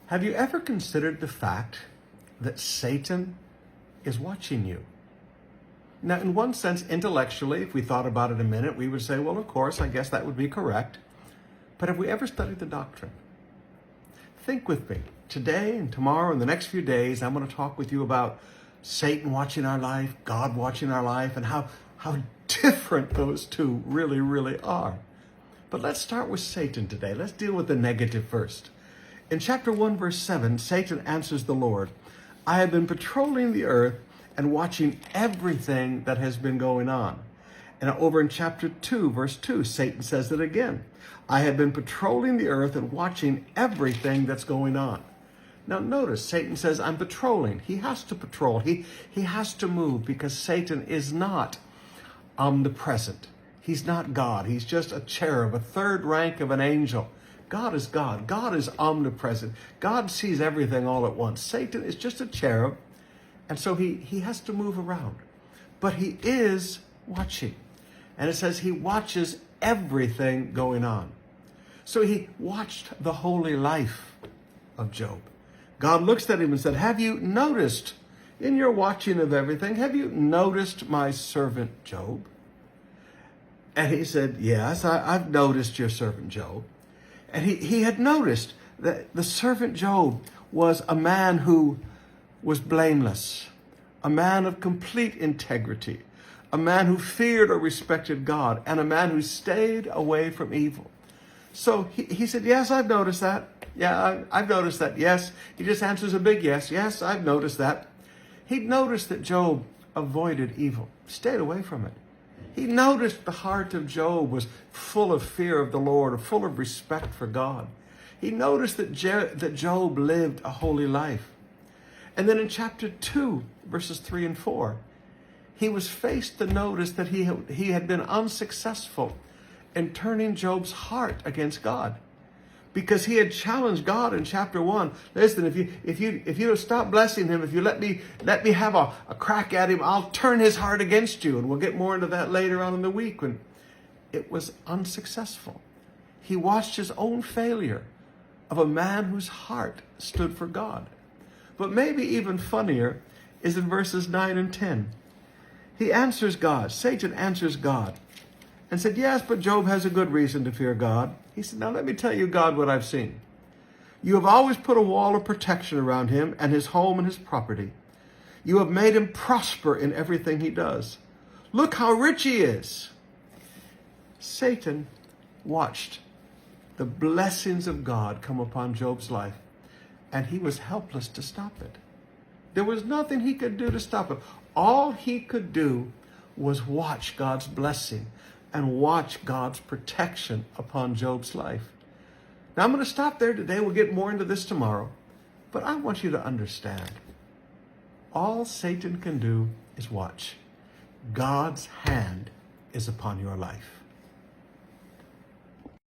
Have you ever considered the fact that Satan is watching you? Now, in one sense, intellectually, if we thought about it a minute, we would say, well, of course, I guess that would be correct. But have we ever studied the doctrine? Think with me. Today and tomorrow and the next few days, I'm going to talk with you about Satan watching our life, God watching our life, and how different those two really, really are. But let's start with Satan today. Let's deal with the negative first. In chapter 1, verse 7, Satan answers the Lord, I have been patrolling the earth and watching everything that has been going on. And over in chapter 2, verse 2, Satan says it again. I have been patrolling the earth and watching everything that's going on. Now notice, Satan says, I'm patrolling. He has to patrol. He has to move because Satan is not omnipresent. He's not God. He's just a cherub, a third rank of an angel. God is God. God is omnipresent. God sees everything all at once. Satan is just a cherub, and so he has to move around. But he is watching. And it says he watches everything going on. So he watched the holy life of Job. God looks at him and said, have you noticed in your watching of everything, have you noticed my servant Job? And he said, yes, I've noticed your servant Job. And he had noticed that the servant Job was a man who was blameless, a man of complete integrity, a man who feared or respected God, and a man who stayed away from evil. So he said, yes, I've noticed that. Yeah, I've noticed that. Yes. He just answers a big yes. Yes, I've noticed that. He'd noticed that Job avoided evil, stayed away from it. He noticed the heart of Job was full of fear of the Lord, full of respect for God. He noticed that Job lived a holy life. And then in chapter 2, verses 3 and 4, he was faced to notice that he had been unsuccessful in turning Job's heart against God. Because he had challenged God in chapter 1. Listen, if you stop blessing him, if you let me have a crack at him, I'll turn his heart against you. And we'll get more into that later on in the week when it was unsuccessful. He watched his own failure of a man whose heart stood for God. But maybe even funnier is in verses 9 and 10. He answers God. Satan answers God and said, yes, but Job has a good reason to fear God. He said, now let me tell you, God, what I've seen. You have always put a wall of protection around him and his home and his property. You have made him prosper in everything he does. Look how rich he is. Satan watched the blessings of God come upon Job's life, and he was helpless to stop it. There was nothing he could do to stop it. All he could do was watch God's blessing and watch God's protection upon Job's life. Now, I'm going to stop there today. We'll get more into this tomorrow. But I want you to understand, all Satan can do is watch. God's hand is upon your life.